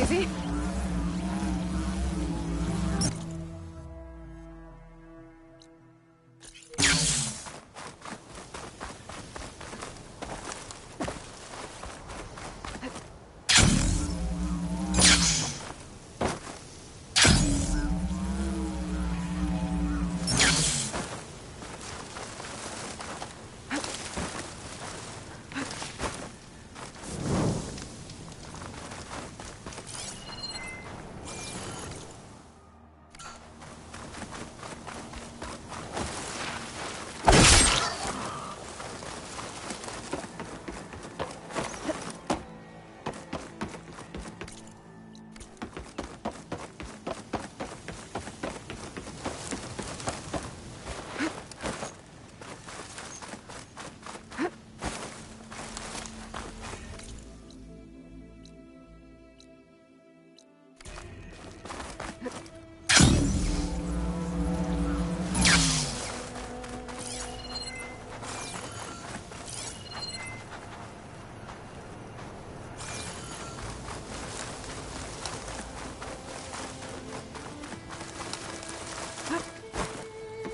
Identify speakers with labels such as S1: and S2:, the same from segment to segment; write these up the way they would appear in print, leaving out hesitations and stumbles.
S1: crazy?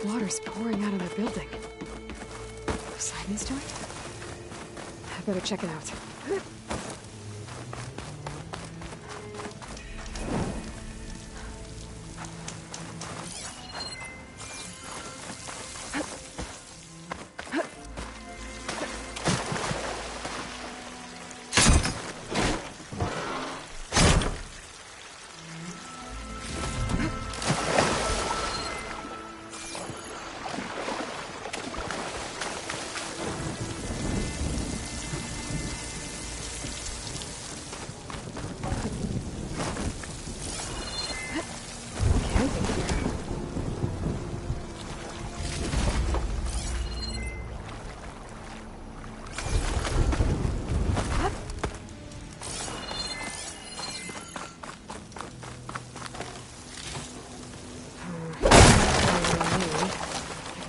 S1: Water's pouring out of their building. Poseidon's doing it? I better check it out.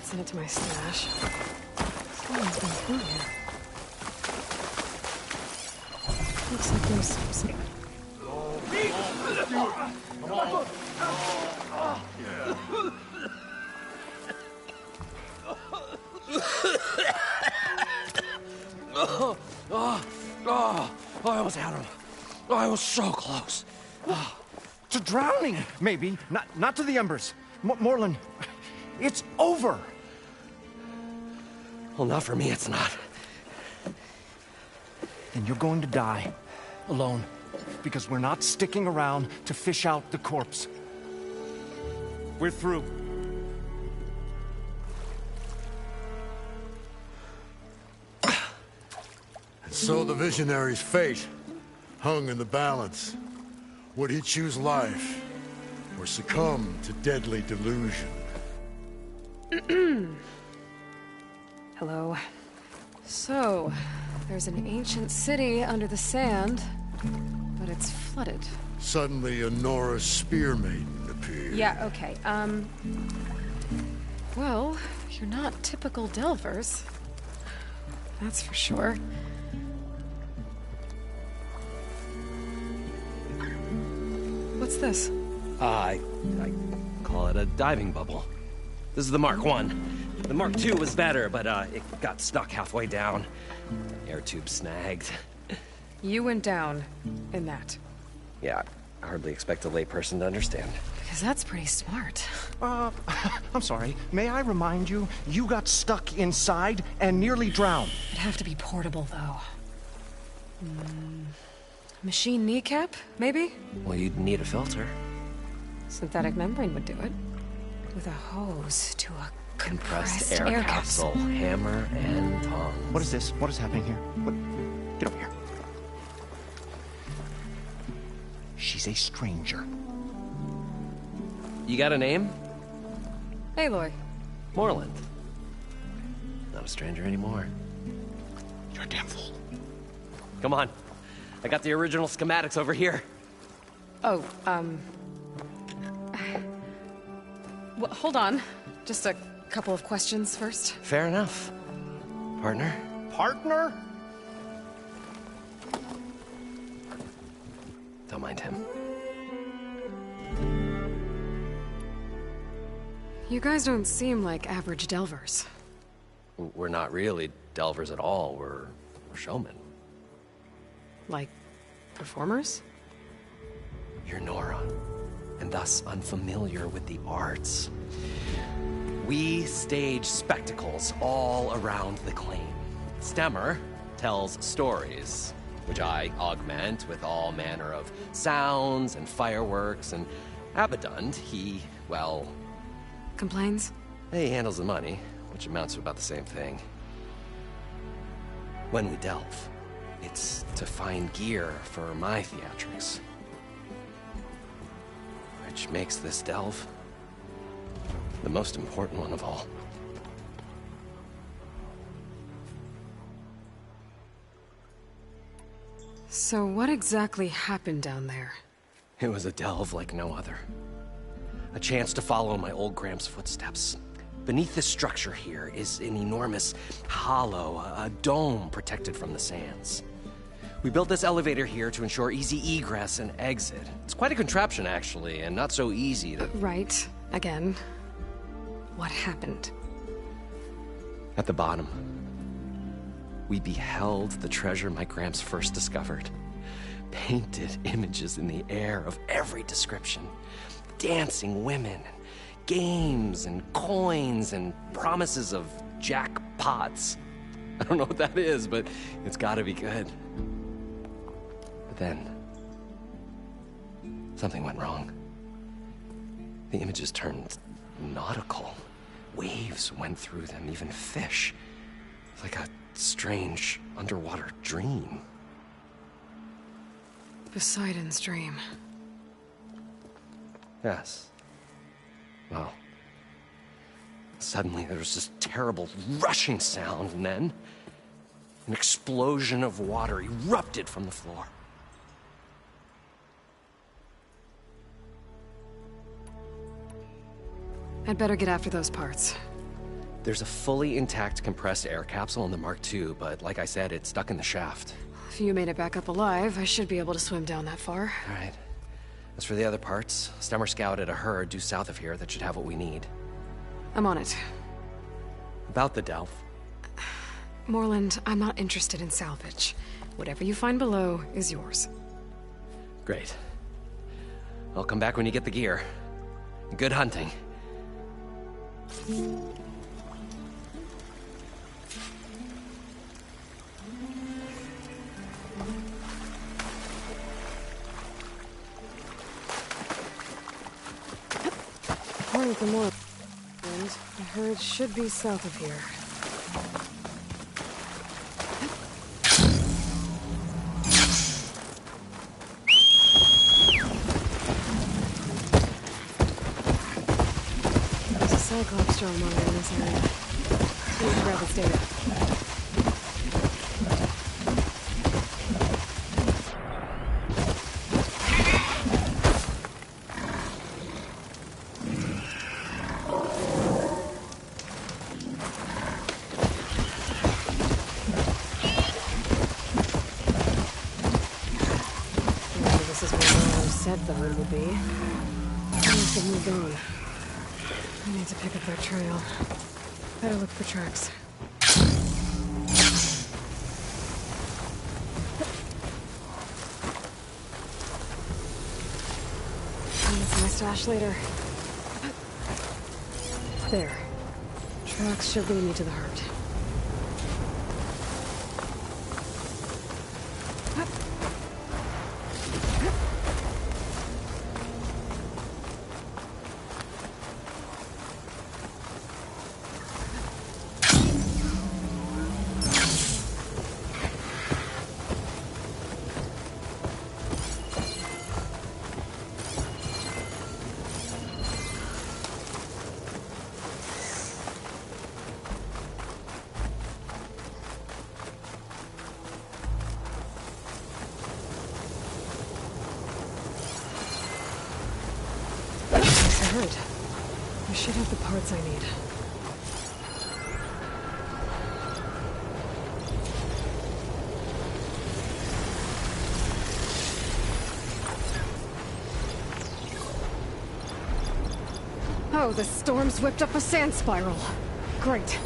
S1: Send it to my stash. Someone's been through here. Looks like there's some...
S2: I almost had him. I was so close.
S3: To drowning, maybe. Not to the embers. Moreland, it's over.
S2: Well, not for me, it's not.
S3: Then you're going to die. Alone. Because we're not sticking around to fish out the corpse. We're through.
S4: So the visionary's fate hung in the balance. Would he choose life or succumb to deadly delusion?
S1: Hello. So, there's an ancient city under the sand, but it's flooded.
S4: Suddenly a Norse spear maiden appeared.
S1: Yeah, okay, well, you're not typical Delvers. That's for sure. What's this?
S2: I call it a diving bubble. This is the Mark 1. The Mark 2 was better, but it got stuck halfway down. Air tube snagged.
S1: You went down in that.
S2: Yeah, I hardly expect a layperson to understand.
S1: Because that's pretty smart.
S3: I'm sorry. May I remind you, you got stuck inside and nearly drowned.
S1: It'd have to be portable, though. Machine kneecap, maybe?
S2: Well, you'd need a filter.
S1: Synthetic membrane would do it. With a hose to a
S2: Compressed air capsule. Hammer and tongs.
S3: What is this? What is happening here? What? Get over here. She's a stranger.
S2: You got a name?
S1: Aloy.
S2: Moreland. Not a stranger anymore.
S3: You're a damn fool.
S2: Come on. I got the original schematics over here.
S1: Oh, well, hold on. Just a couple of questions first.
S2: Fair enough. Partner? Don't mind him.
S1: You guys don't seem like average delvers.
S2: We're not really delvers at all. We're showmen.
S1: Like, performers?
S2: You're Nora, and thus unfamiliar with the arts. We stage spectacles all around the claim. Stemmer tells stories, which I augment with all manner of sounds and fireworks, and Abaddon, he, well...
S1: Complains?
S2: He handles the money, which amounts to about the same thing. When we delve, it's to find gear for my theatrics. Which makes this delve the most important one of all.
S1: So what exactly happened down there?
S2: It was a delve like no other. A chance to follow in my old Graham's footsteps. Beneath this structure here is an enormous hollow, a dome protected from the sands. We built this elevator here to ensure easy egress and exit. It's quite a contraption, actually, and not so easy to...
S1: Right. Again. What happened?
S2: At the bottom, we beheld the treasure my Gramps first discovered. Painted images in the air of every description. Dancing women, games and coins and promises of jackpots. I don't know what that is, but it's gotta be good. But then, something went wrong. The images turned nautical. Waves went through them, even fish. It's like a strange underwater dream.
S1: Poseidon's dream.
S2: Yes. Well, suddenly there was this terrible rushing sound, and then an explosion of water erupted from the floor.
S1: I'd better get after those parts.
S2: There's a fully intact compressed air capsule in the Mark II, but like I said, it's stuck in the shaft.
S1: If you made it back up alive, I should be able to swim down that far.
S2: All right. As for the other parts, Stemmer scouted a herd due south of here that should have what we need.
S1: I'm on it.
S2: About the delve.
S1: Moreland, I'm not interested in salvage. Whatever you find below is yours.
S2: Great. I'll come back when you get the gear. Good hunting.
S1: According to Moreland, the herd should be south of here. There's a Cyclops strongmonger in this area. We need to grab its data. This is where Moreland said the herd would be. Things have moved on. I need to pick up that trail. Better look for tracks. It's my stash later. There. Tracks should lead me to the herd. I should have the parts I need. Oh, the storm's whipped up a sand spiral. Great.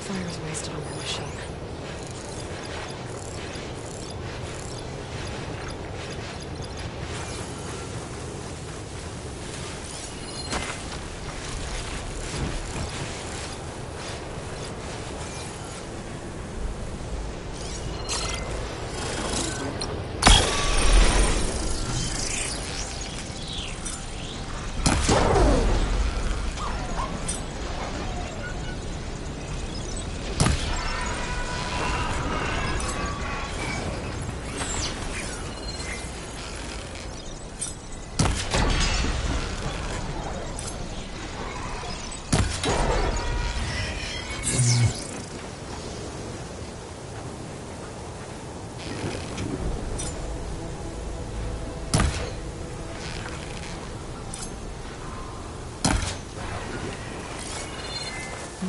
S1: Fire's wasted on that machine.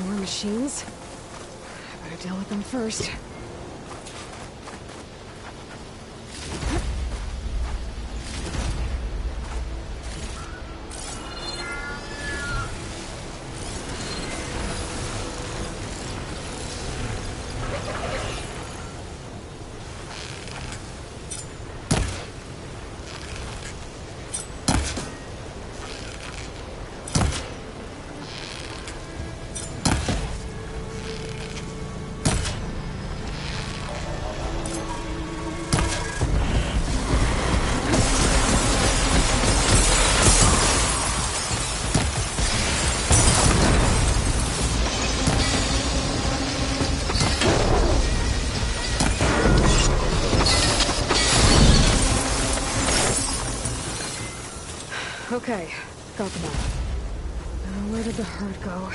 S1: More machines? I better deal with them first. Okay, got them all. Now, where did the herd go?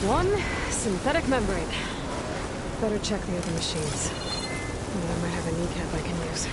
S1: One synthetic membrane. Better check the other machines. I might have a kneecap I can use.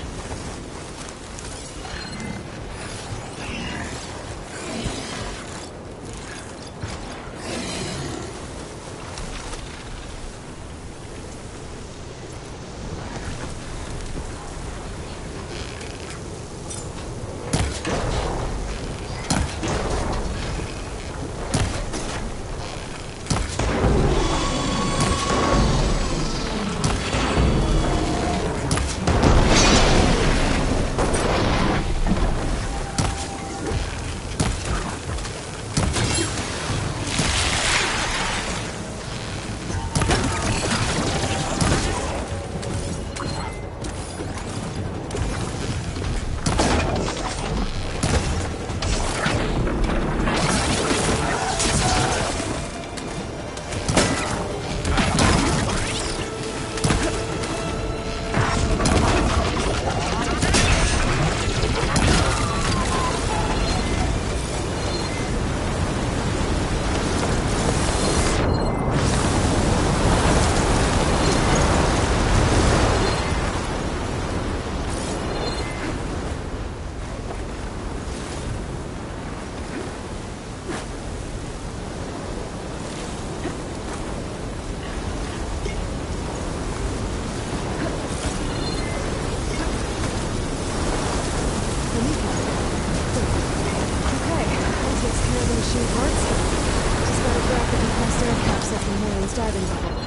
S1: Okay, that takes care of the machine parts. Just gotta grab the compressed air capsule from Moylan's diving bubble.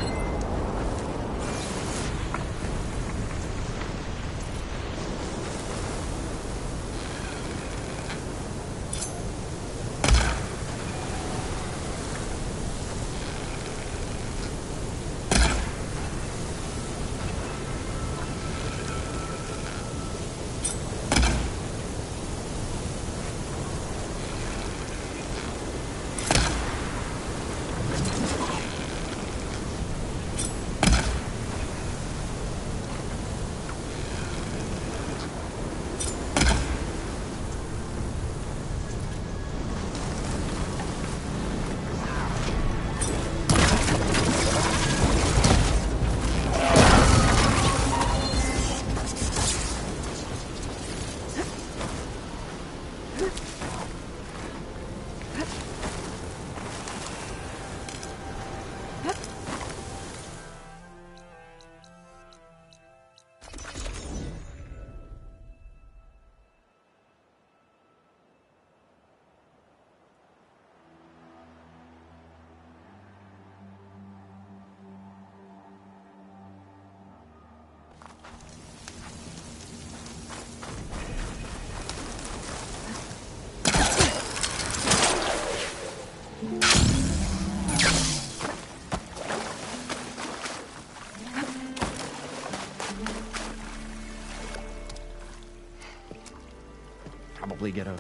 S3: Probably get a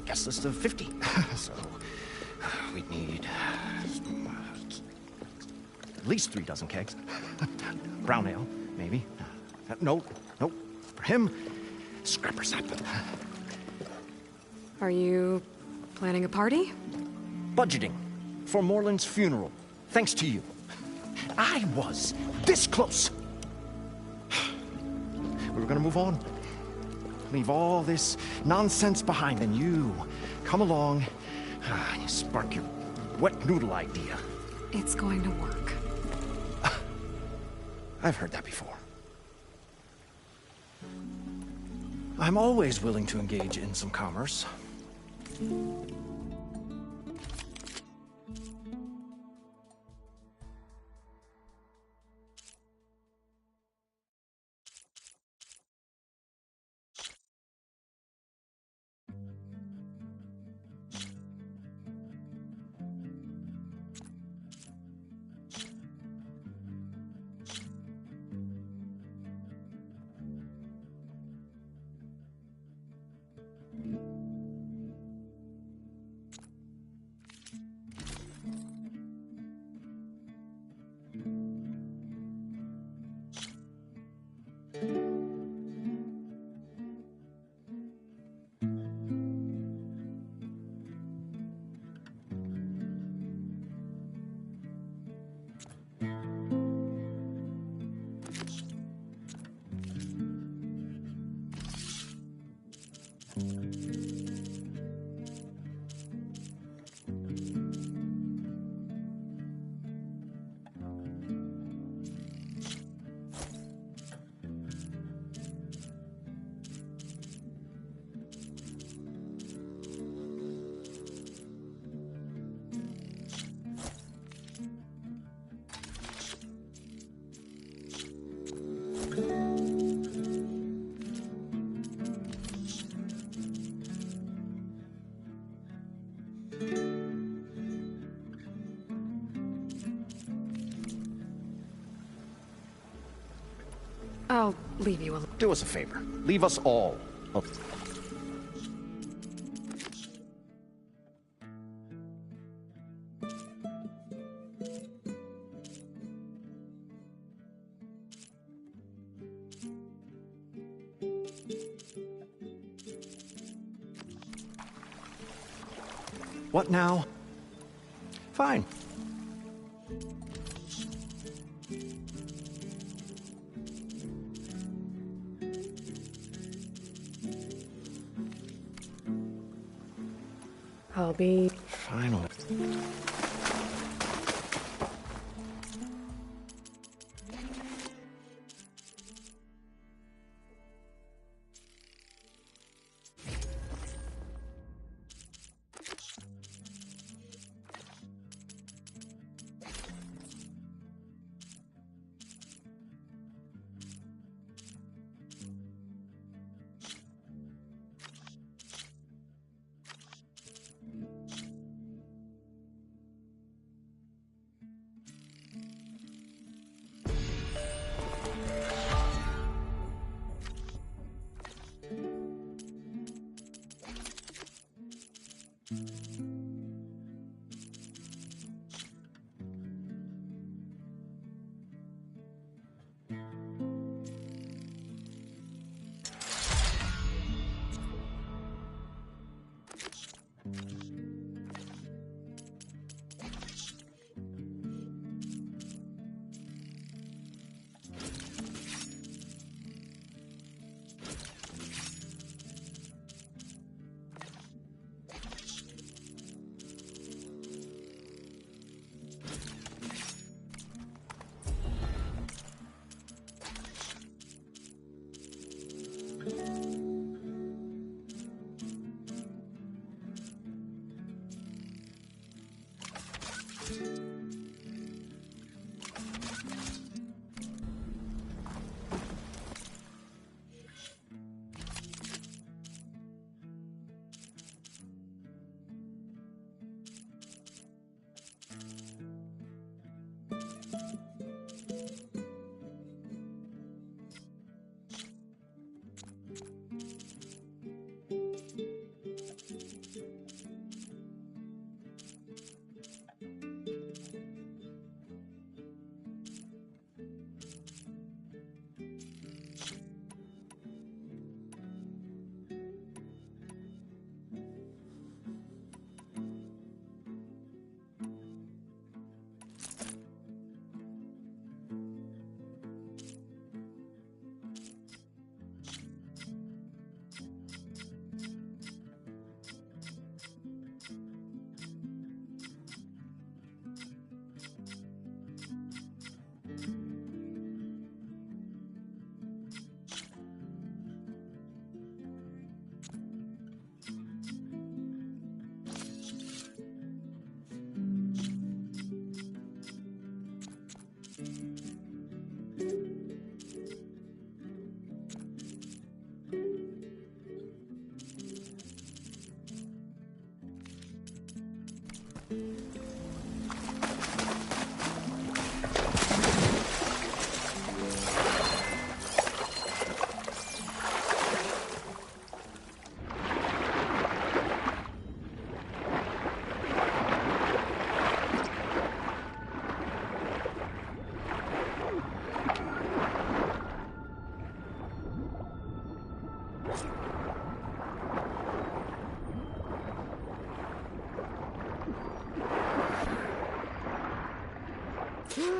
S3: guest list of 50. So we'd need at least 3 dozen kegs. Brown ale, maybe. No. For him, scrapper sap.
S1: Are you planning a party?
S3: Budgeting for Moreland's funeral, thanks to you. I was this close. We were gonna move on. Leave all this nonsense behind, and you come along and you spark your wet noodle idea.
S1: It's going to work.
S3: I've heard that before. I'm always willing to engage in some commerce.
S1: I'll leave you alone.
S3: Do us a favor. Leave us all. What now? Fine.
S1: I'll be...
S3: Finally.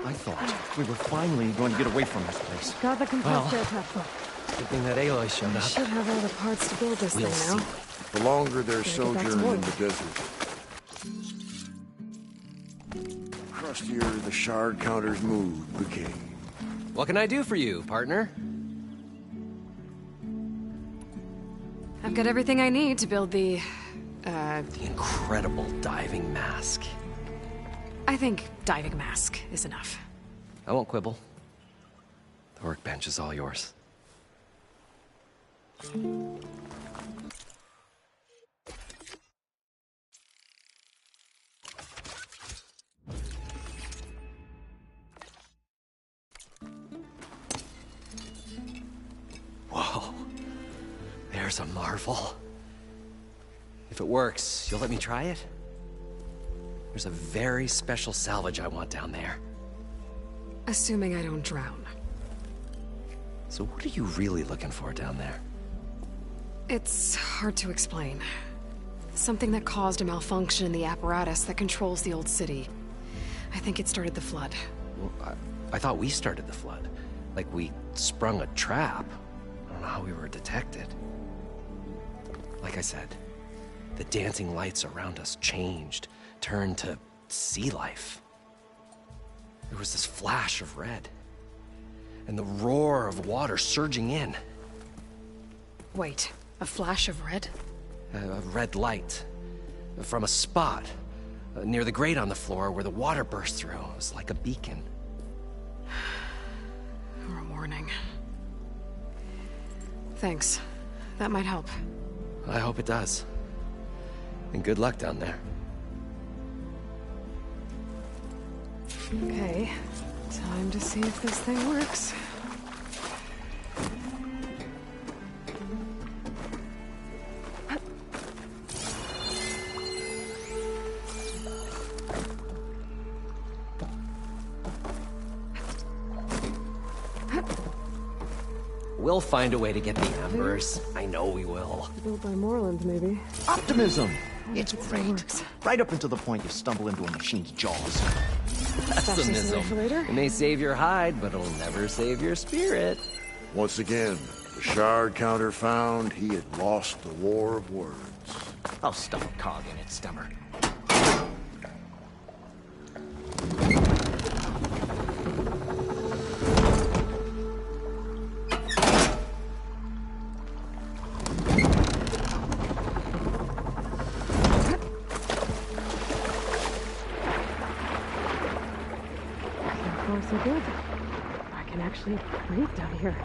S3: I thought we were finally going to get away from this place.
S1: Got the compressed
S2: Well.
S1: air platform.
S2: Good thing that Aloy showed
S1: We
S2: up.
S1: should have all the parts to build this
S2: We'll
S1: thing now.
S2: see.
S4: The longer they're
S1: Gotta get back to
S4: sojourning in
S1: work.
S4: the desert, crustier the shard counter's mood became.
S2: What can I do for you, partner?
S1: I've got everything I need to build the...
S2: The incredible diving mask.
S1: I think diving mask is enough.
S2: I won't quibble. The workbench is all yours. Whoa. There's a marvel. If it works, you'll let me try it? There's a very special salvage I want down there.
S1: Assuming I don't drown.
S2: So what are you really looking for down there?
S1: It's hard to explain. Something that caused a malfunction in the apparatus that controls the old city. I think it started the flood.
S2: Well, I thought we started the flood. Like we sprung a trap. I don't know how we were detected. Like I said, the dancing lights around us changed, turned to sea life. There was this flash of red, and the roar of water surging in.
S1: Wait, a flash of red?
S2: A red light from a spot near the grate on the floor where the water burst through. It was like a beacon.
S1: Or a warning. Thanks. That might help.
S2: I hope it does. And good luck down there.
S1: Okay, time to see if this thing works.
S2: We'll find a way to get the Embers. I know we will.
S1: Built by Moreland, maybe.
S3: Optimism! It's
S1: It still
S3: great.
S1: works.
S3: Right up until the point you stumble into a machine's jaws.
S2: Pessimism.
S1: for later.
S2: It may save your hide, but it'll never save your spirit.
S4: Once again, the shard counter found he had lost the war of words.
S3: I'll stuff a cog in it, Stemmer.
S1: So far, so good. I can actually breathe down here.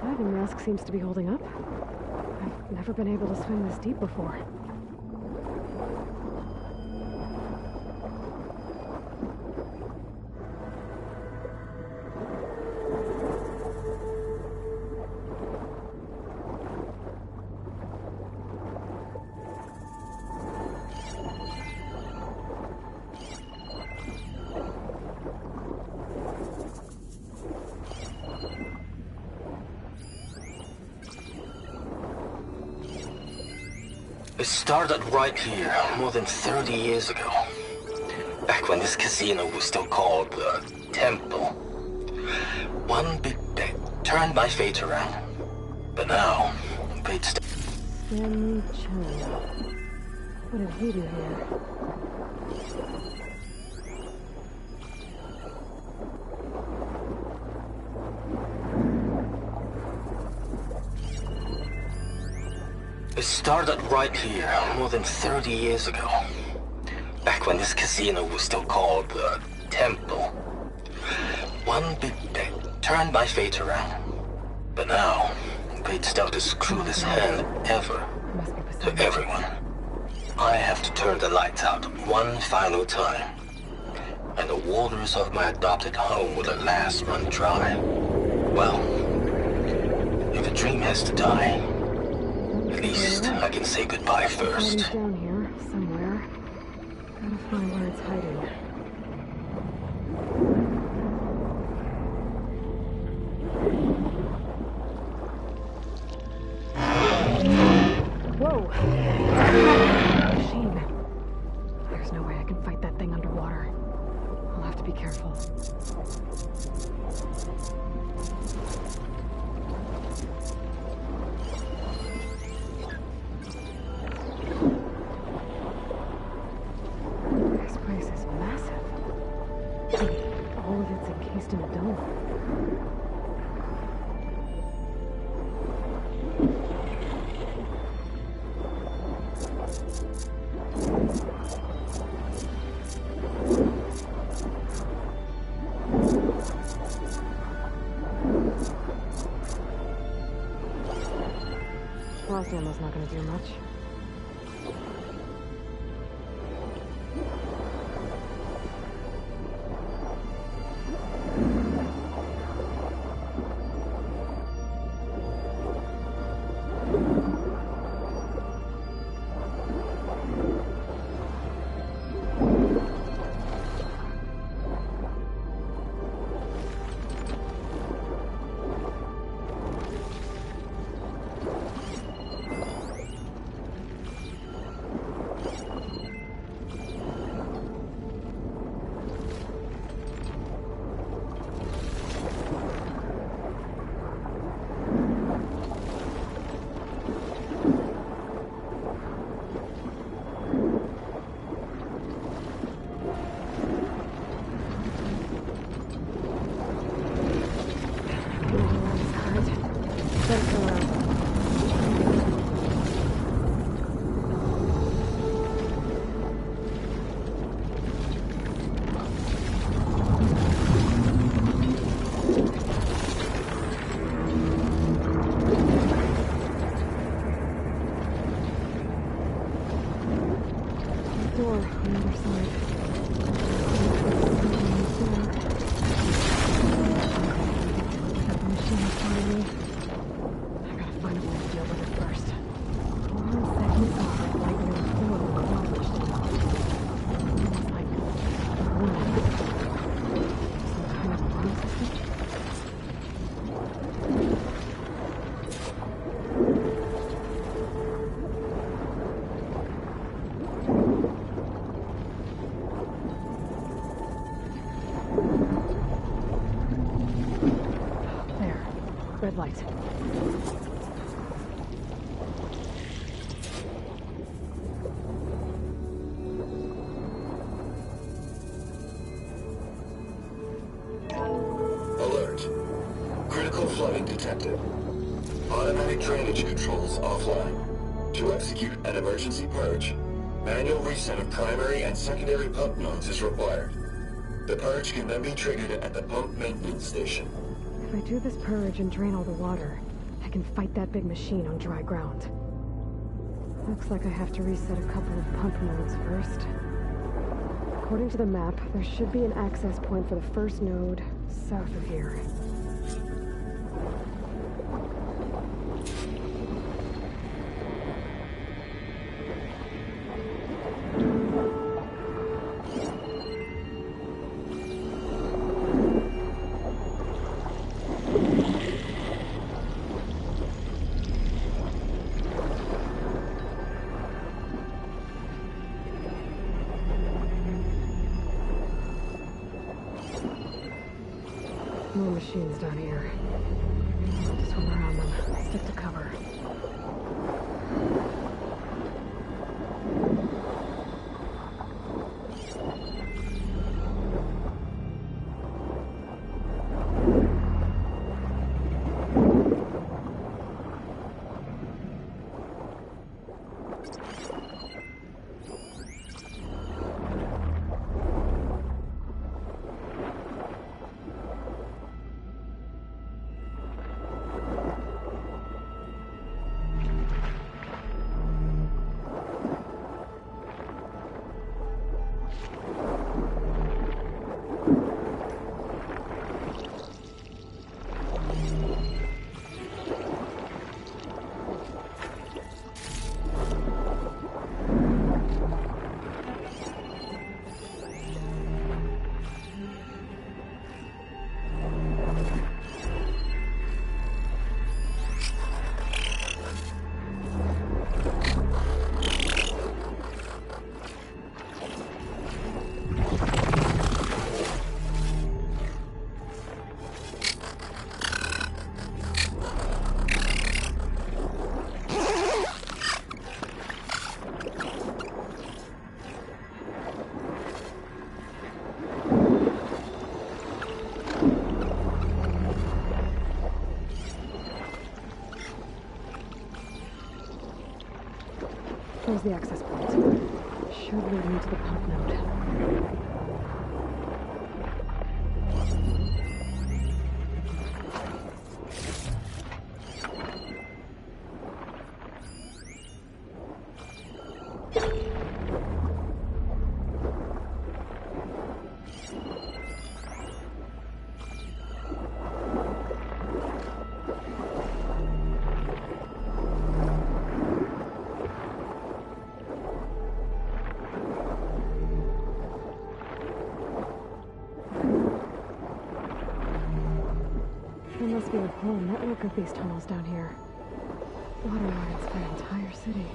S1: Diving mask seems to be holding up. I've never been able to swim this deep before.
S5: It started right here, more than 30 years ago. Back when this casino was still called the Temple. One big bet turned my fate around. But now, fate's
S1: Stanley Chen. What did he do here?
S5: It started right here, more than 30 years ago. Back when this casino was still called the Temple. One big bet turned my fate around. But now, fate's dealt his cruelest hand ever
S1: Must be
S5: to
S1: beside
S5: everyone. I have to turn the lights out one final time. And the waters of my adopted home will at last run dry. Well, if a dream has to die, at least I can say goodbye
S1: Body's
S5: first.
S1: down here, somewhere. Gotta find where it's hiding. Whoa! Machine. There's no way I can fight that thing underwater. I'll have to be careful. This place is massive. All of it's encased in a dome. Blast ammo's not gonna do much. flight.
S6: Alert. Critical flooding detected. Automatic drainage controls offline. To execute an emergency purge, manual reset of primary and secondary pump nodes is required. The purge can then be triggered at the pump maintenance station.
S1: If I do this purge and drain all the water, I can fight that big machine on dry ground. Looks like I have to reset a couple of pump nodes first. According to the map, there should be an access point for the first node south of here. More machines down here. Just swim around them. Stick to cover. There's the access point. Should lead me to the pump node. There must be a whole network of these tunnels down here. Water lines for an entire city.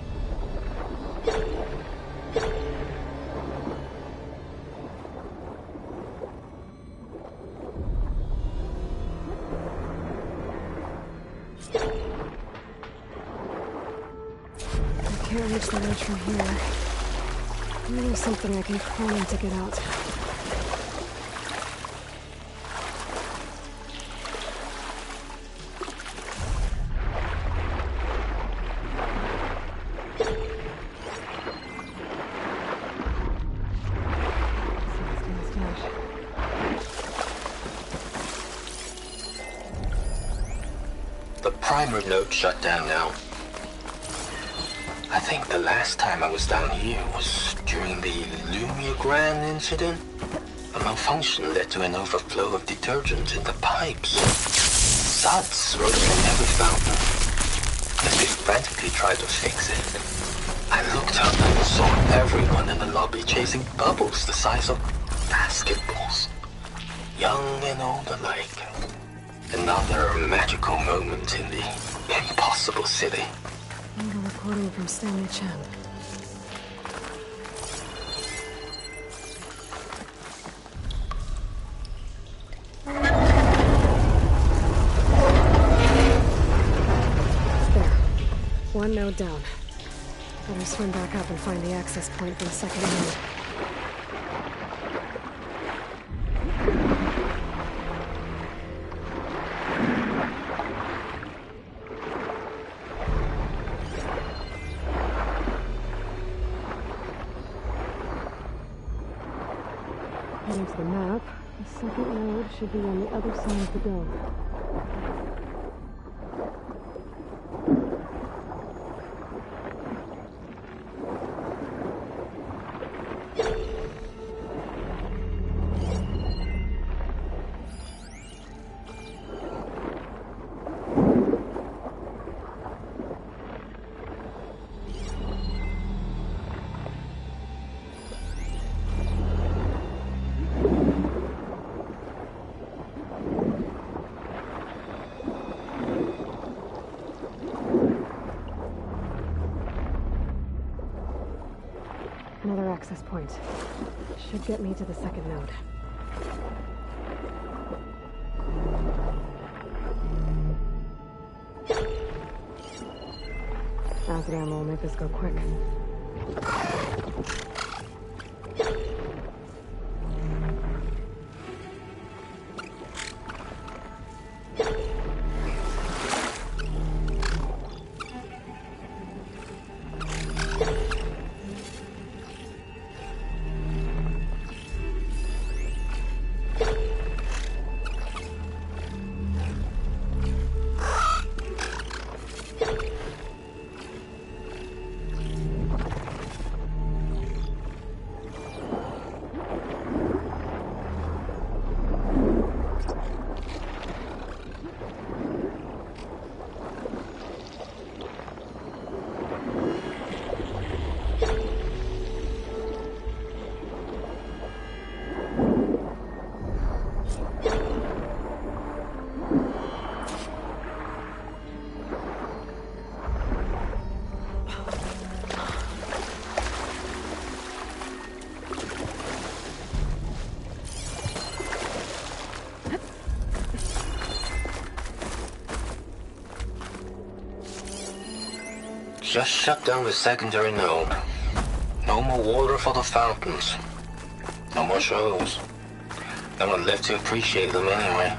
S1: I can't reach the ledge from here. Maybe there's something I can climb to get out.
S5: The primer node shut down now. I think the last time I was down here was during the Lumiogrand incident. A malfunction led to an overflow of detergent in the pipes. Suds rose from every fountain, as they frantically tried to fix it. I looked up and saw everyone in the lobby chasing bubbles the size of basketballs, young and old alike. Another magical moment in the impossible city.
S1: And a recording from Stanley Chen. one node down. Better swim back up and find the access point for the second node. According to the map, the second node should be on the other side of the dome. Another access point. Should get me to the second node. Acid ammo will make this go quick.
S5: Just shut down the secondary node. No more water for the fountains. No more shows. No one left to appreciate them anyway.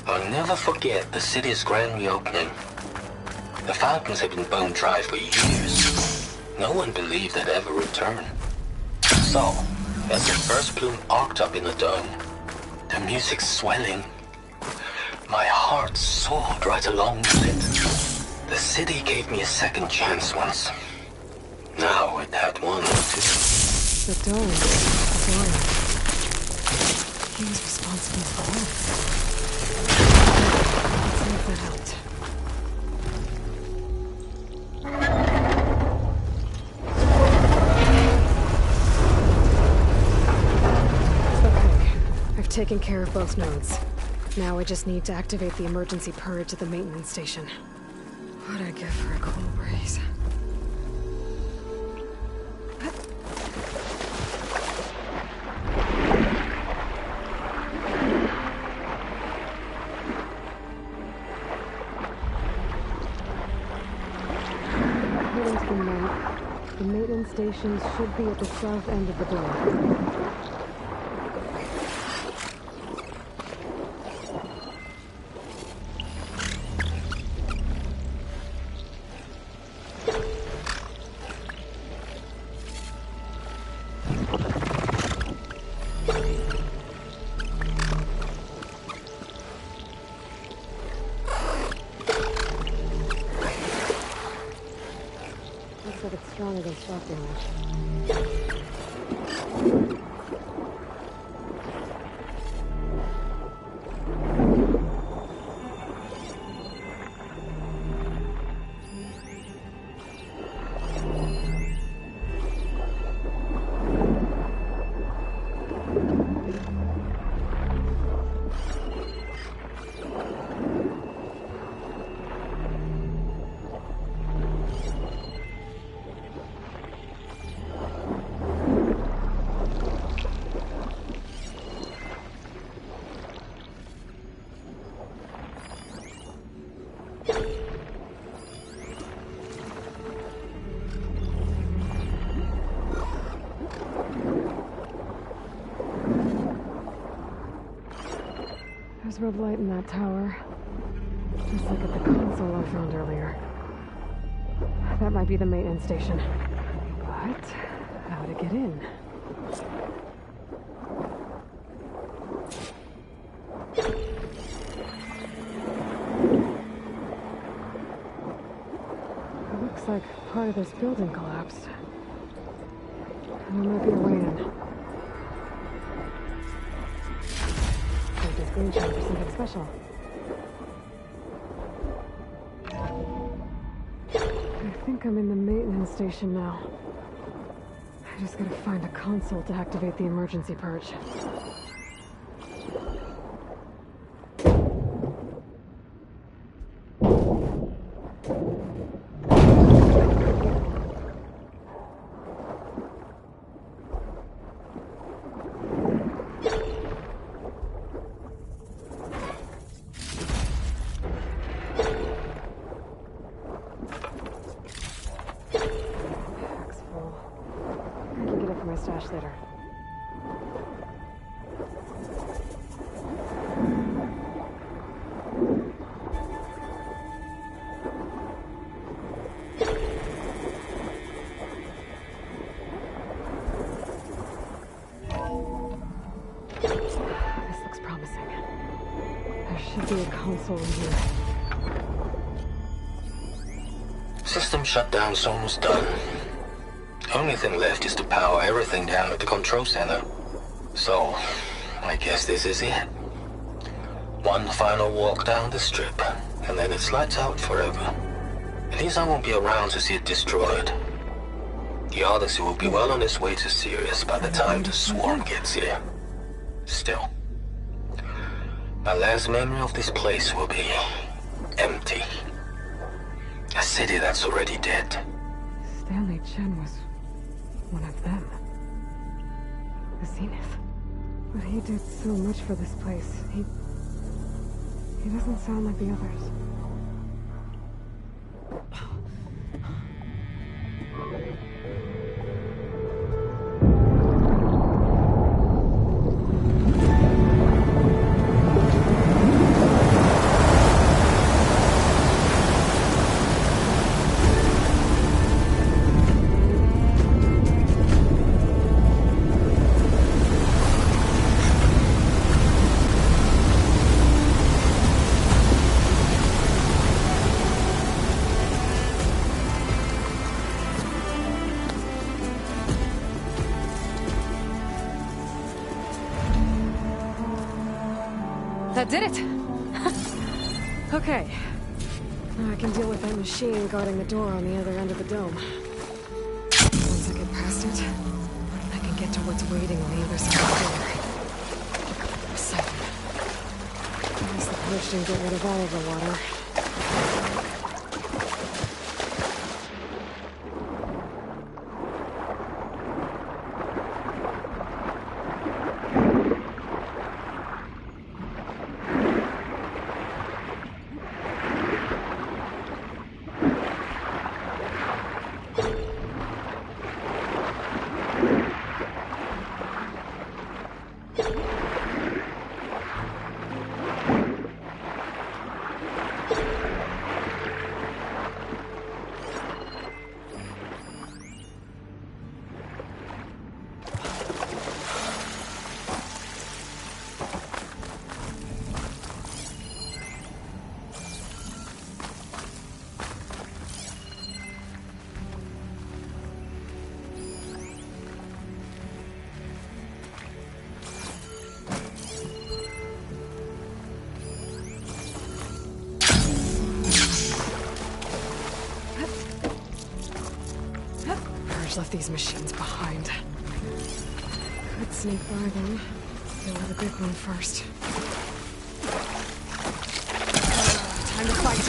S5: I'll never forget the city's grand reopening. The fountains had been bone dry for years. No one believed they'd ever return. So, as the first plume arced up in the dome, the music swelling, my heart soared right along with it. The city gave me a second chance once. Now it had one too.
S1: The dome. The dome. He was responsible for all. Let's leave that out. Okay. I've taken care of both nodes. Now I just need to activate the emergency purge at the maintenance station. What'd I give for a cool breeze? According to the map, the maintenance stations should be at the south end of the dome. Looks like it's strong against shock damage. There's red light in that tower. Just like at the console I found earlier. That might be the maintenance station. But how to get in? It looks like part of this building collapsed. And there might be a way in. Take this screenshot for something special. I think I'm in the maintenance station now. I just gotta find a console to activate the emergency purge. Stash later. This looks promising. There should be a console in here.
S5: System shutdown's almost done. Only thing left is to power everything down at the control center. So, I guess this is it. One final walk down the strip, and then it's lights out forever. At least I won't be around to see it destroyed. The Odyssey will be well on its way to Sirius by the time the swarm gets here. Still, my last memory of this place will be empty. A city that's already dead.
S1: Stanley Chen was one of them. The Zenith. But he did so much for this place. He doesn't sound like the others. That did it! Okay. Now I can deal with that machine guarding the door on the other end of the dome. Once I get past it, I can get to what's waiting on the other side of the door. 7. I guess the purge didn't get rid of all of the water. Left these machines behind. Could sneak by them. Deal with the big one first. Time to fight.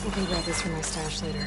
S1: I can grab this for my stash later.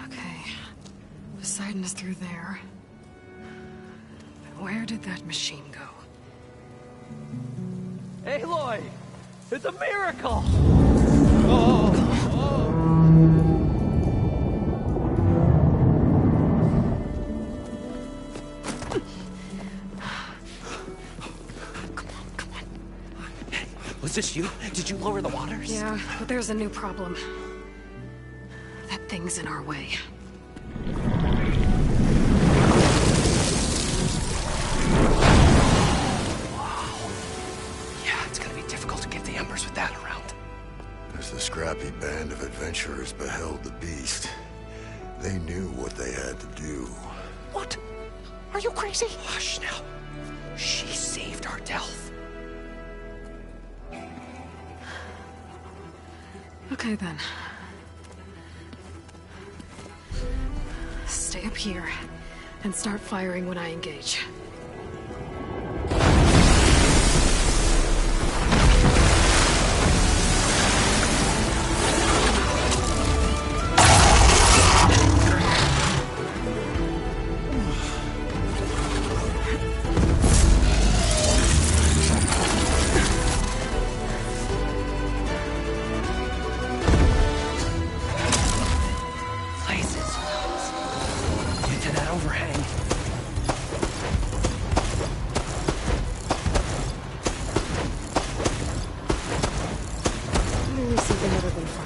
S1: Okay. Poseidon is through there. Where did that machine go?
S2: Aloy! It's a miracle!
S1: Come on.
S2: Hey, was this you? Did you lower the waters?
S1: Yeah, but there's a new problem. That thing's in our way.
S2: Yeah, it's gonna be difficult to get the embers with that around.
S4: As the scrappy band of adventurers beheld the beast, they knew what they had to do.
S2: What? Are you crazy? Hush now. She saved our Delph.
S1: Okay then. Stay up here and start firing when I engage.
S2: Places. Get to that overhang.
S1: Maybe something other than fire.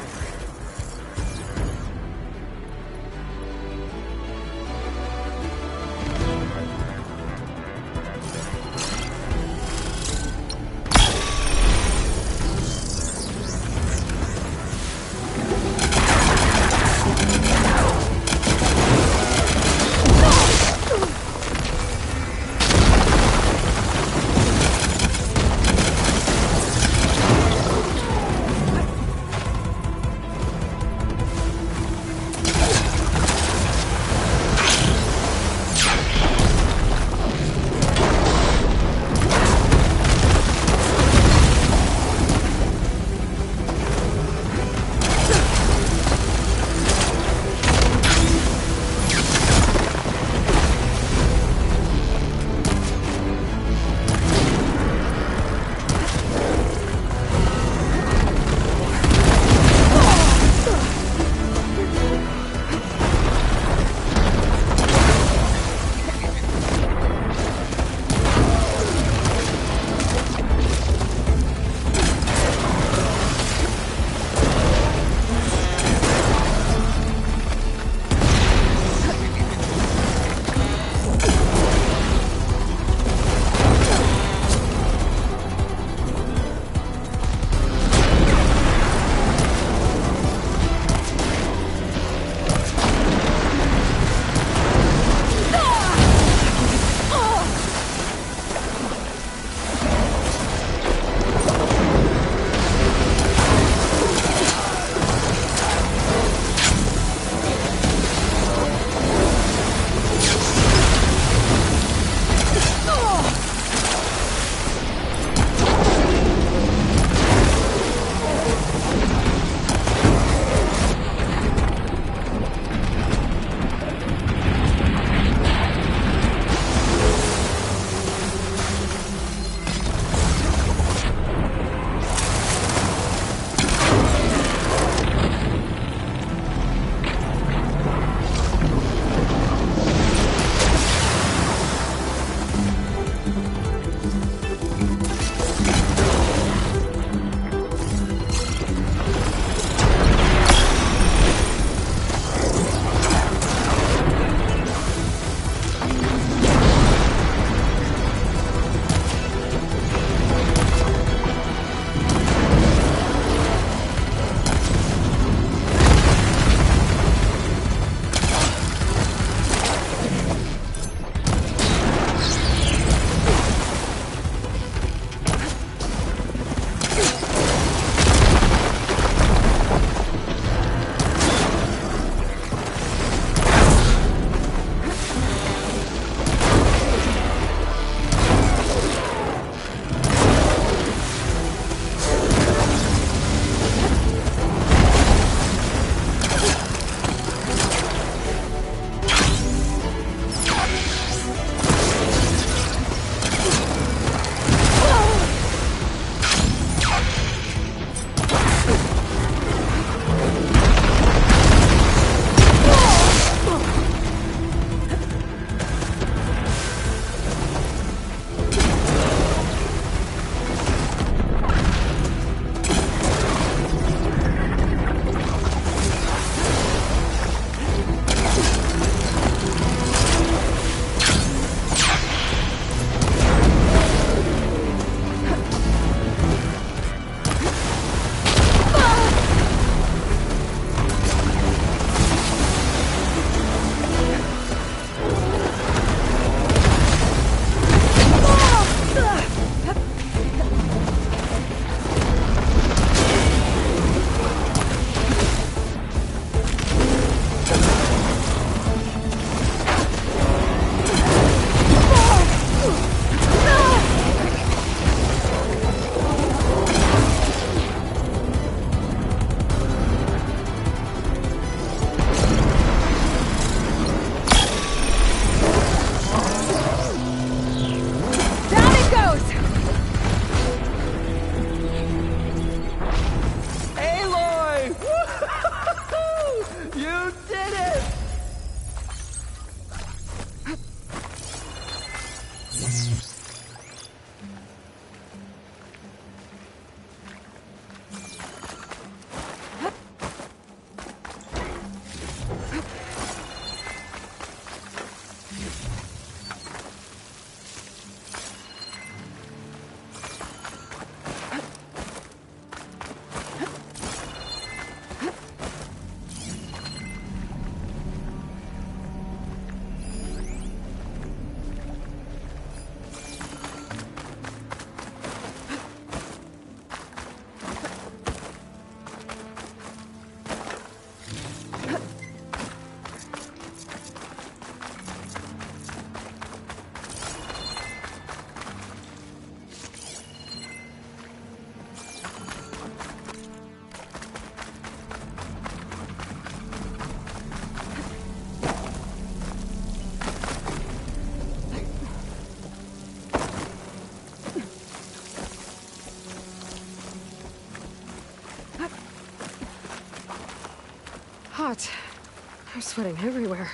S1: sweating everywhere.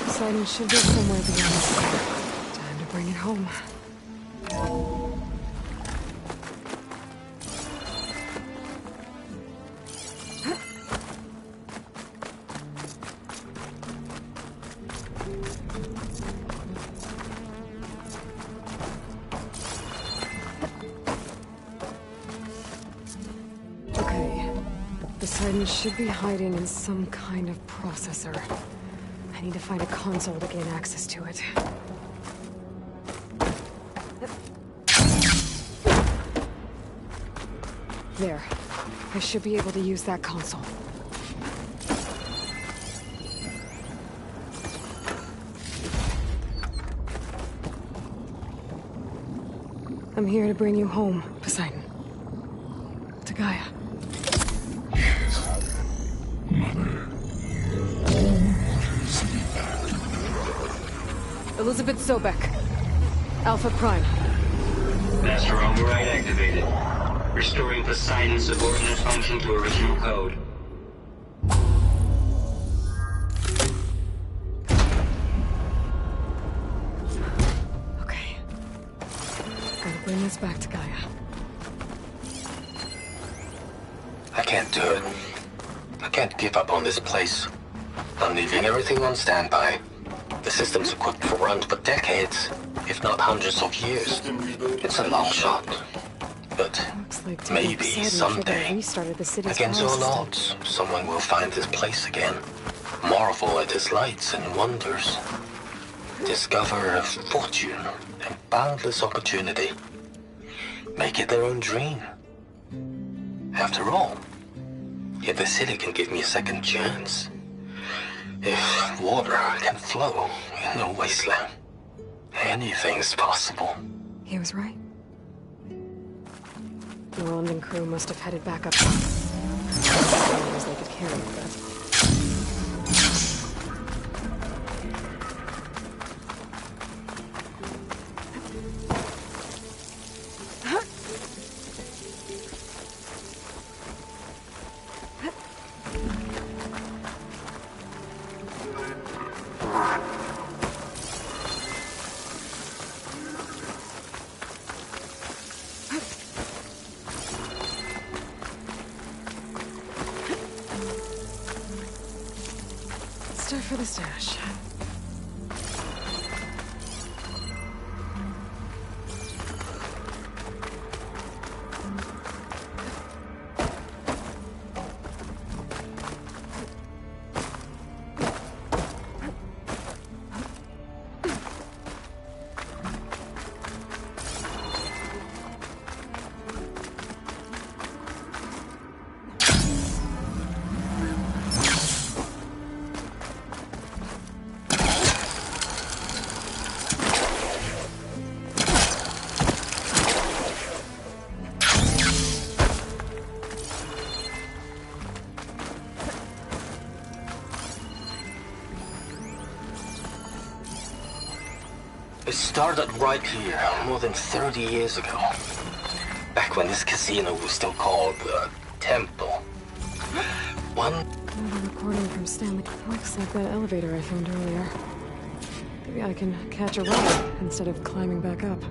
S1: Poseidon should be somewhere beyond this. Time to bring it home. Okay. Poseidon should be hiding in some kind of processor. I need to find a console to gain access to it. There. I should be able to use that console. I'm here to bring you home, Poseidon. To Gaia. Elizabeth Sobek. Alpha Prime.
S7: Master override activated. Restoring Poseidon's subordinate function to original code.
S1: Okay. Gotta bring this back to Gaia.
S5: I can't do it. I can't give up on this place. I'm leaving everything on standby. The system's equipped for runs for decades, if not hundreds of years. It's a long shot. But
S1: Like
S5: maybe someday,
S1: restarted the city's
S5: against all
S1: power
S5: odds, someone will find this place again. Marvel at its lights and wonders. Discover a fortune and boundless opportunity. Make it their own dream. After all, if the city can give me a second chance, if water can flow in a wasteland, anything's possible.
S1: He was right. The London crew must have headed back up top. As long as they could carry it. Stuff for the stash.
S5: It started right here, more than 30 years ago. Back when this casino was still called the Temple.
S1: Another recording from Stanley. Looks like that elevator I found earlier. Maybe I can catch a ride instead of climbing back up.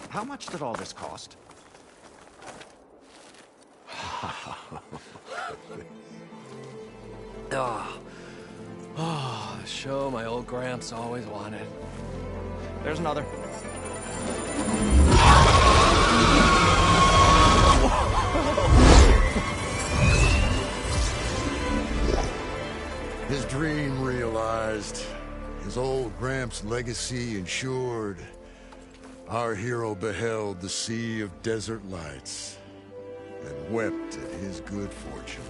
S3: How much did all this cost?
S2: Oh, the show my old Gramps always wanted.
S3: There's another.
S4: dream realized, his old Gramps' legacy ensured, our hero beheld the sea of desert lights and wept at his good fortune.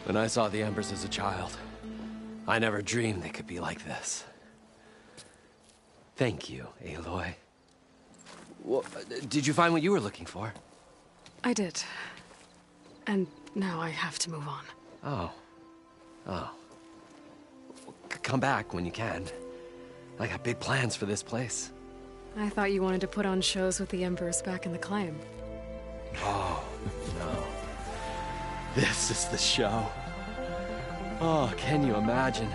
S2: When I saw the Embers as a child, I never dreamed they could be like this. Thank you, Aloy. Well, did you find what you were looking for?
S1: I did. And now I have to move on.
S2: Oh. Come back when you can. I got big plans for this place.
S1: I thought you wanted to put on shows with the Embers back in the claim.
S2: Oh, no. This is the show. Oh, can you imagine?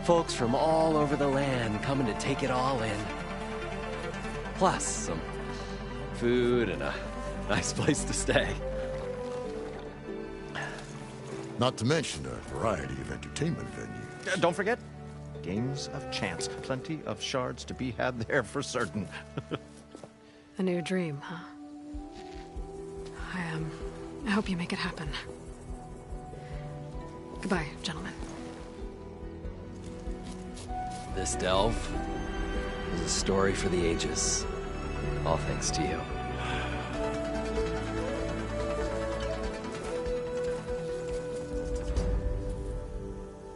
S2: Folks from all over the land coming to take it all in. Plus, some food and a nice place to stay.
S4: Not to mention a variety of entertainment venues.
S3: Don't forget, games of chance. Plenty of shards to be had there for certain.
S1: A new dream, huh? I hope you make it happen. Goodbye, gentlemen.
S2: This delve is a story for the ages. All thanks to you.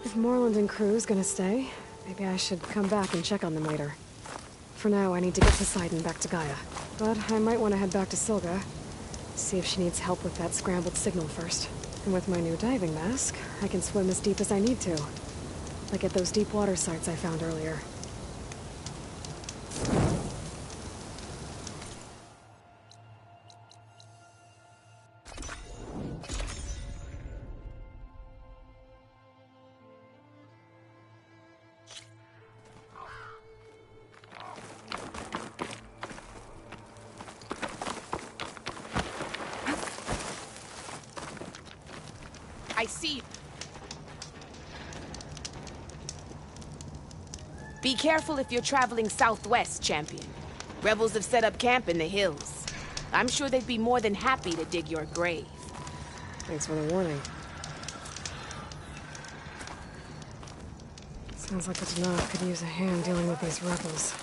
S1: If Moreland and crew's gonna stay, maybe I should come back and check on them later. For now, I need to get Poseidon back to Gaia. But I might want to head back to Silga. See if she needs help with that scrambled signal first. And with my new diving mask, I can swim as deep as I need to. Like at those deep water sites I found earlier.
S8: I see. Be careful if you're traveling southwest, champion. Rebels have set up camp in the hills. I'm sure they'd be more than happy to dig your grave.
S1: Thanks for the warning. Sounds like the Danav could use a hand dealing with these rebels.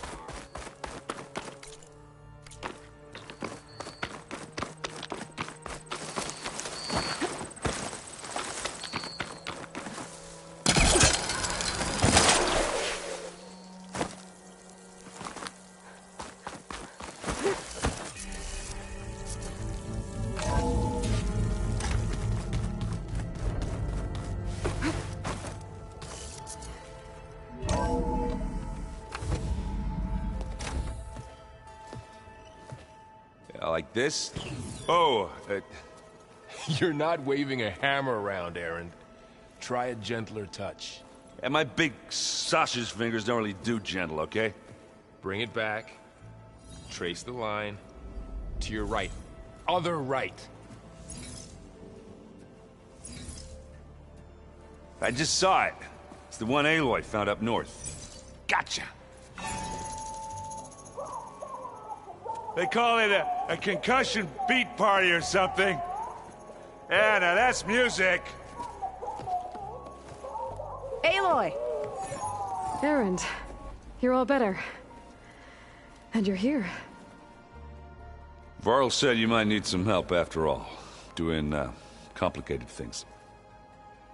S9: Like this? Oh, you're not waving a hammer around, Aaron. Try a gentler touch.
S10: And my big sausage fingers don't really do gentle, okay?
S9: Bring it back. Trace the line. To your right. Other right.
S10: I just saw it. It's the one Aloy found up north. Gotcha! They call it a concussion beat party or something. Yeah, now that's music.
S8: Aloy!
S1: Erend, you're all better. And you're here.
S10: Varl said you might need some help after all. Doing, complicated things.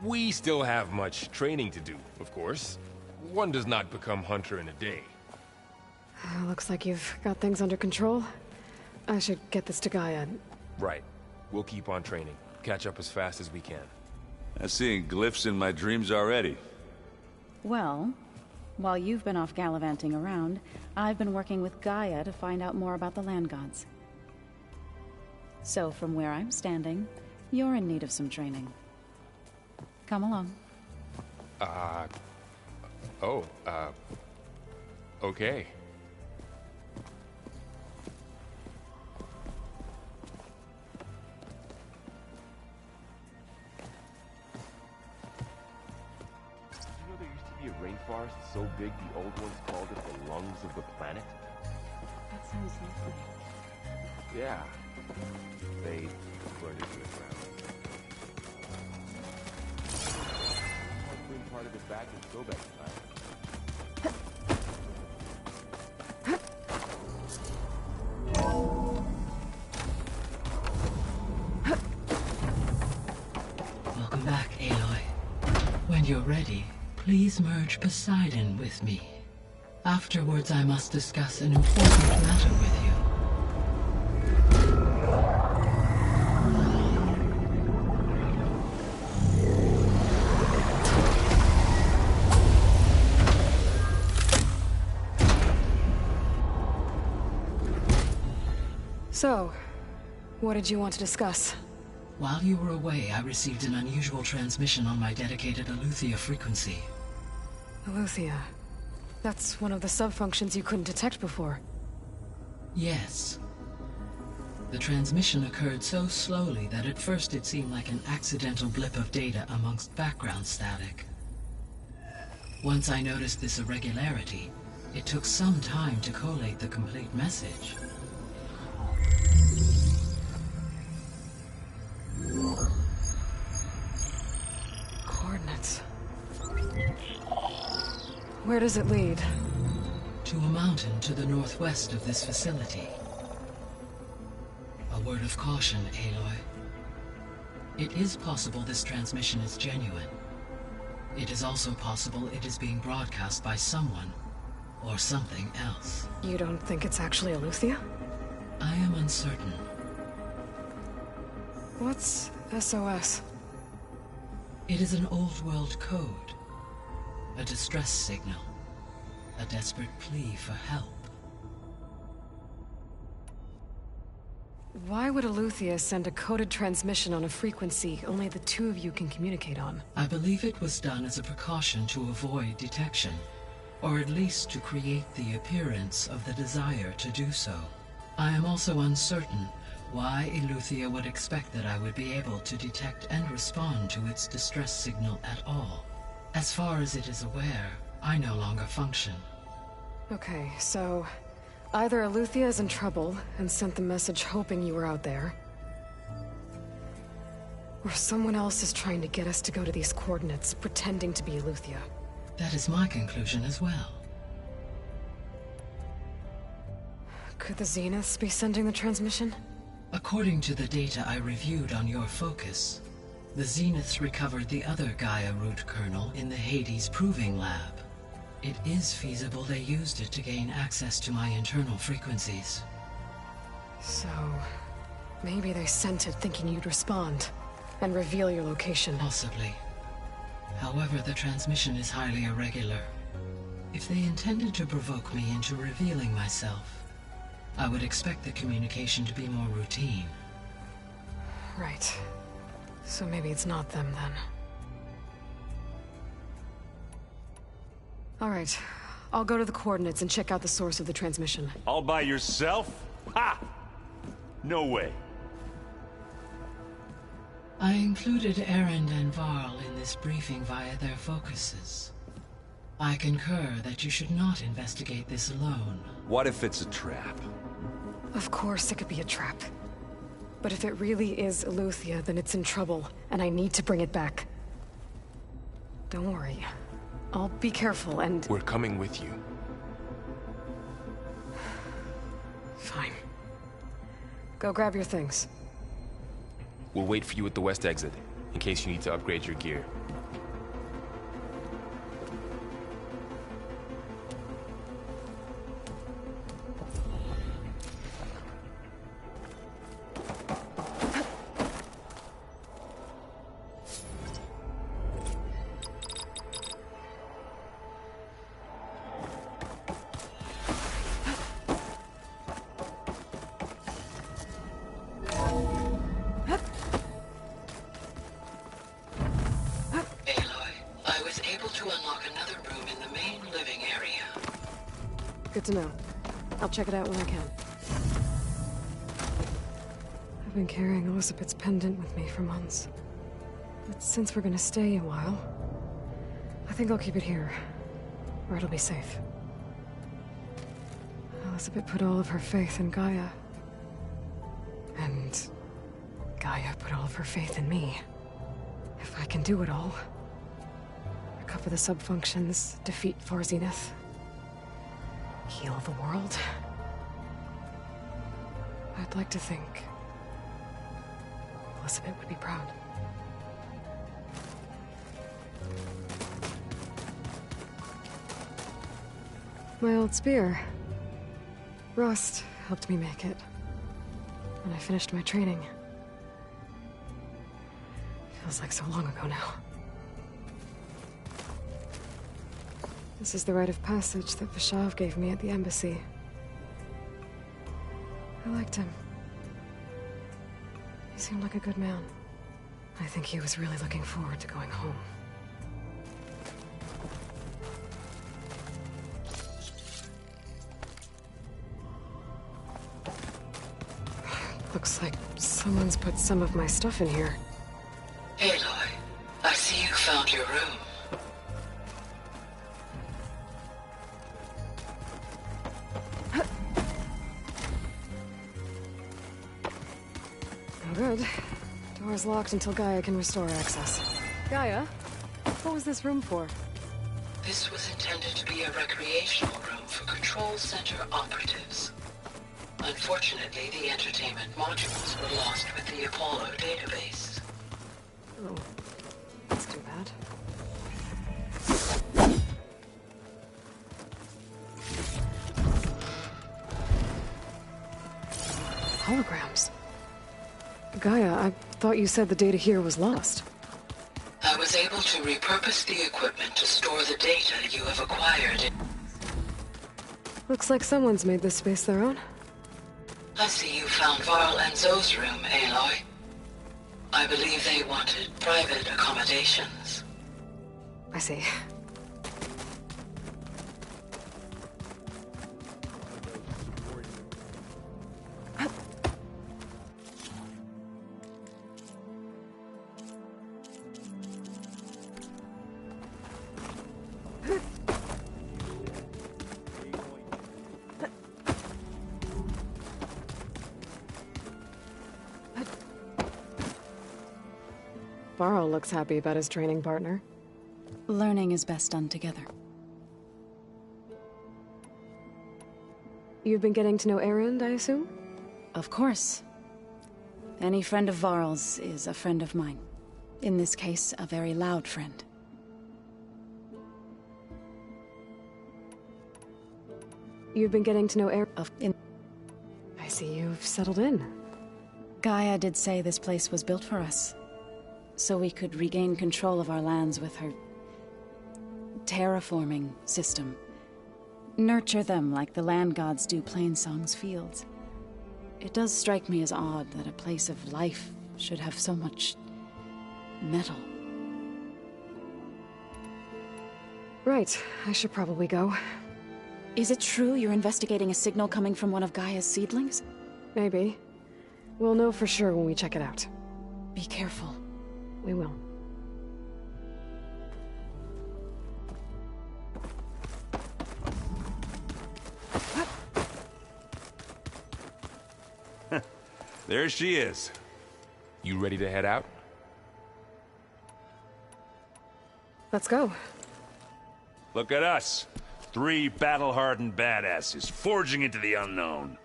S9: We still have much training to do, of course. One does not become hunter in a day.
S1: Looks like you've got things under control. I should get this to Gaia.
S9: Right. We'll keep on training. Catch up as fast as we can.
S10: I'm seeing glyphs in my dreams already.
S11: Well, while you've been off gallivanting around, I've been working with Gaia to find out more about the land gods. So from where I'm standing, you're in need of some training. Come along.
S9: Okay.
S12: A rainforest so big the old ones called it the lungs of the planet?
S11: That sounds lovely.
S12: Yeah. They burned it to the ground. part of it back in Sobek's time.
S13: Welcome back, Aloy. When you're ready, please merge Poseidon with me. Afterwards, I must discuss an important matter with you.
S1: So, what did you want to discuss?
S13: While you were away, I received an unusual transmission on my dedicated Aletheia frequency.
S1: Aletheia. That's one of the sub-functions you couldn't detect before.
S13: Yes. The transmission occurred so slowly that at first it seemed like an accidental blip of data amongst background static. Once I noticed this irregularity, it took some time to collate the complete message.
S1: Coordinates. Where does it lead?
S13: To a mountain to the northwest of this facility. A word of caution, Aloy. It is possible this transmission is genuine. It is also possible it is being broadcast by someone or something else.
S1: You don't think it's actually Aletheia?
S13: I am uncertain.
S1: What's SOS?
S13: It is an old world code. A distress signal. A desperate plea for help.
S1: Why would Aletheia send a coded transmission on a frequency only the two of you can communicate on?
S13: I believe it was done as a precaution to avoid detection, or at least to create the appearance of the desire to do so. I am also uncertain why Aletheia would expect that I would be able to detect and respond to its distress signal at all. As far as it is aware, I no longer function.
S1: Okay, so either Aletheia is in trouble and sent the message hoping you were out there, or someone else is trying to get us to go to these coordinates, pretending to be Aletheia.
S13: That is my conclusion as well.
S1: Could the Zeniths be sending the transmission?
S13: According to the data I reviewed on your focus, the Zeniths recovered the other Gaia root kernel in the Hades Proving Lab. It is feasible they used it to gain access to my internal frequencies.
S1: So, maybe they sent it thinking you'd respond, and reveal your location.
S13: Possibly. However, the transmission is highly irregular. If they intended to provoke me into revealing myself, I would expect the communication to be more routine.
S1: Right. So maybe it's not them, then. All right. I'll go to the coordinates and check out the source of the transmission.
S10: All by yourself? Ha! No way.
S13: I included Erend and Varl in this briefing via their focuses. I concur that you should not investigate this alone.
S9: What if it's a trap?
S1: Of course it could be a trap. But if it really is Aletheia, then it's in trouble, and I need to bring it back. Don't worry. I'll be careful and...
S9: We're coming with you.
S1: Fine. Go grab your things.
S9: We'll wait for you at the west exit, in case you need to upgrade your gear.
S1: Good to know. I'll check it out when I can. I've been carrying Elizabeth's pendant with me for months. But since we're gonna stay a while, I think I'll keep it here, where it'll be safe. Elizabeth put all of her faith in Gaia. And Gaia put all of her faith in me. If I can do it all, I Cover the subfunctions, defeat Far Zenith. Heal the world. I'd like to think Elizabeth would be proud. My old spear. Rust helped me make it. When I finished my training. Feels like so long ago now. This is the rite of passage that Vashav gave me at the embassy. I liked him. He seemed like a good man. I think he was really looking forward to going home. Looks like someone's put some of my stuff in here.
S13: Aloy, I see you found your room.
S1: No good. Door's locked until Gaia can restore access. Gaia? What was this room for?
S13: This was intended to be a recreational room for Control Center operatives. Unfortunately, the entertainment modules were lost with the Apollo database.
S1: Oh, that's too bad. Holograms. Gaia, I thought you said the data here was lost.
S13: I was able to repurpose the equipment to store the data you have acquired.
S1: Looks like someone's made this space their own.
S13: I see you found Varl and Zoe's room, Aloy. I believe they wanted private accommodations.
S1: I see. Varl looks happy about his training partner.
S11: Learning is best done together.
S1: You've been getting to know Erend, I assume?
S11: Of course. Any friend of Varl's is a friend of mine. In this case, a very loud friend.
S1: You've been getting to know Erend. I see you've settled in.
S11: Gaia did say this place was built for us. So we could regain control of our lands with her terraforming system. Nurture them like the land gods do Plainsong's fields. It does strike me as odd that a place of life should have so much metal.
S1: Right, I should probably go.
S11: Is it true you're investigating a signal coming from one of Gaia's seedlings?
S1: Maybe. We'll know for sure when we check it out.
S11: Be careful.
S1: We will.
S10: There she is.
S9: You ready to head out?
S1: Let's go.
S10: Look at us. 3 battle-hardened badasses forging into the unknown.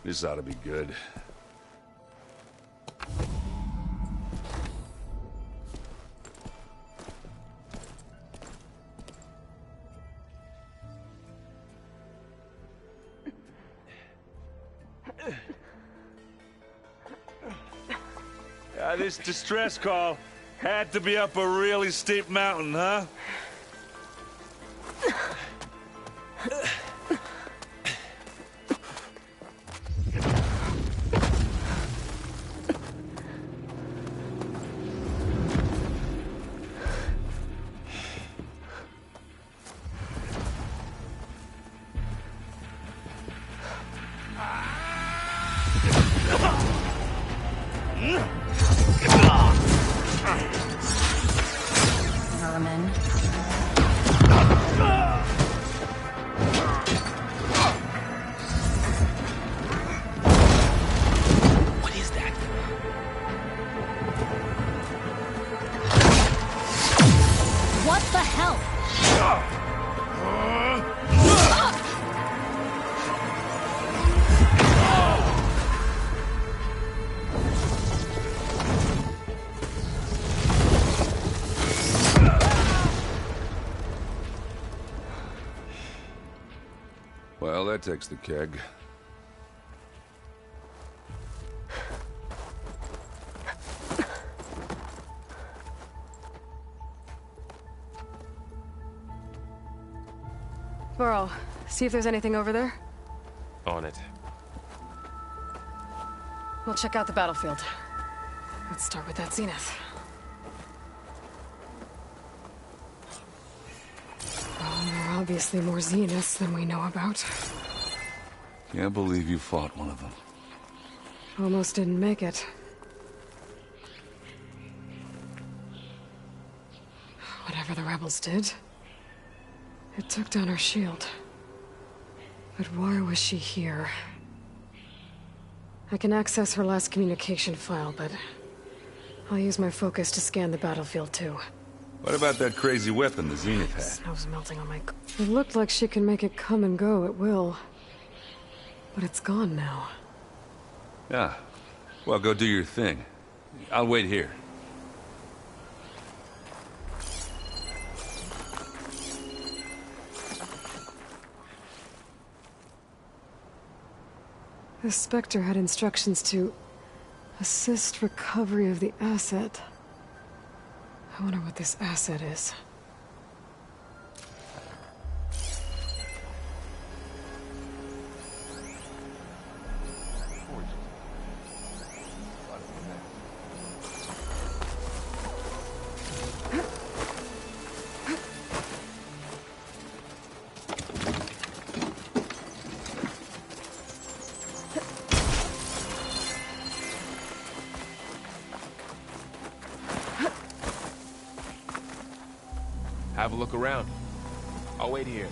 S10: This ought to be good. This distress call had to be up a really steep mountain, huh?
S14: What the hell?
S10: that takes the keg.
S1: Burrow, see if there's anything over there.
S9: On it.
S1: We'll check out the battlefield. Let's start with that Zenith. Well, there are obviously more Zeniths than we know about.
S14: Can't believe you fought one of them.
S1: Almost didn't make it. Whatever the rebels did, it took down our shield. But why was she here? I can access her last communication file, but I'll use my focus to scan the battlefield too.
S14: What about that crazy weapon the Zenith had?
S1: Snow's melting on my... It looked like she can make it come and go at will. But it's gone now.
S14: Yeah. Well, go do your thing. I'll wait here.
S1: The Spectre had instructions to assist recovery of the asset. I wonder what this asset is.
S9: Have a look around. I'll wait here.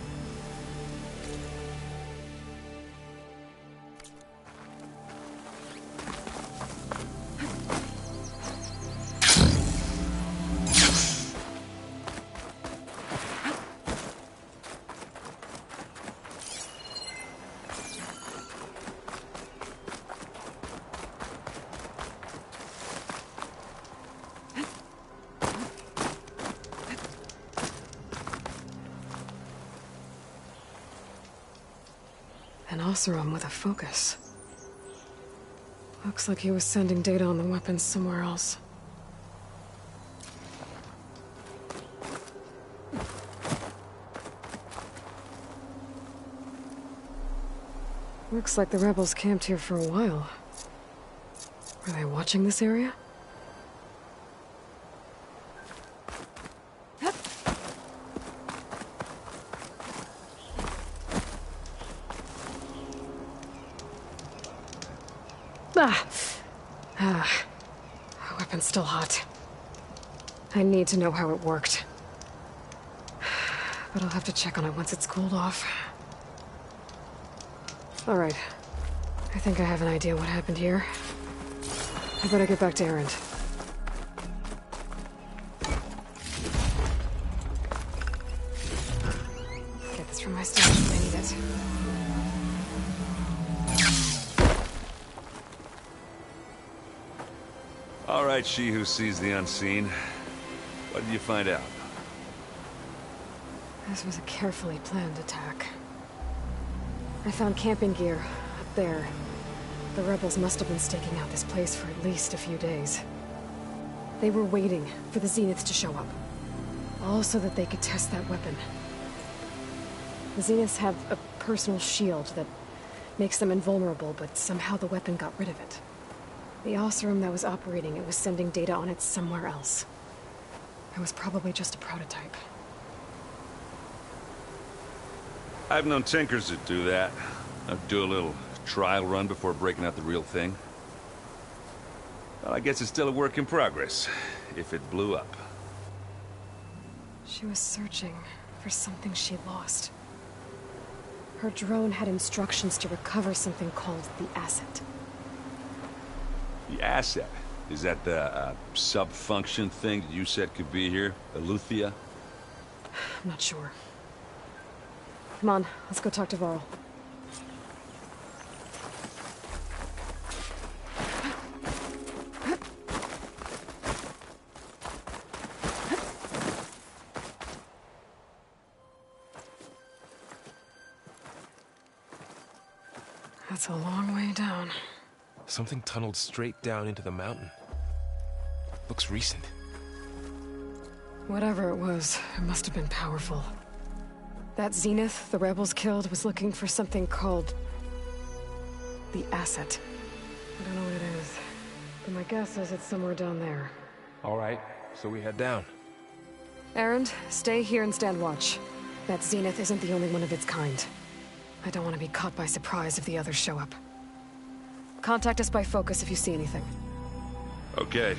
S1: An Oseram with a focus. Looks like he was sending data on the weapons somewhere else. Looks like the rebels camped here for a while. Were they watching this area? Weapon's still hot. I need to know how it worked. But I'll have to check on it once it's cooled off. Alright. I think I have an idea what happened here. I better get back to Erend. Get this from my stash when I need it.
S14: All right, she who sees the unseen. What did you find out?
S1: This was a carefully planned attack. I found camping gear up there. The rebels must have been staking out this place for at least a few days. They were waiting for the Zeniths to show up. All so that they could test that weapon. The Zeniths have a personal shield that makes them invulnerable, but somehow the weapon got rid of it. The Oseram that was operating it was sending data on it somewhere else. It was probably just a prototype.
S14: I've known tinkers that do that. I'd do a little trial run before breaking out the real thing. Well, I guess it's still a work in progress, if it blew up.
S1: She was searching for something she lost. Her drone had instructions to recover something called the asset.
S14: The asset? Is that the sub-function thing that you said could be here? Eleuthia?
S1: I'm not sure. Come on, let's go talk to Varl. That's a long way down.
S9: Something tunneled straight down into the mountain. Looks recent.
S1: Whatever it was, it must have been powerful. That Zenith the rebels killed was looking for something called the asset. I don't know what it is, but my guess is it's somewhere down there.
S9: All right, so we head down.
S1: Erend, stay here and stand watch. That Zenith isn't the only one of its kind. I don't want to be caught by surprise if the others show up. Contact us by focus if you see anything.
S14: Okay.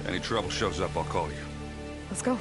S14: Any trouble shows up, I'll call you.
S1: Let's go.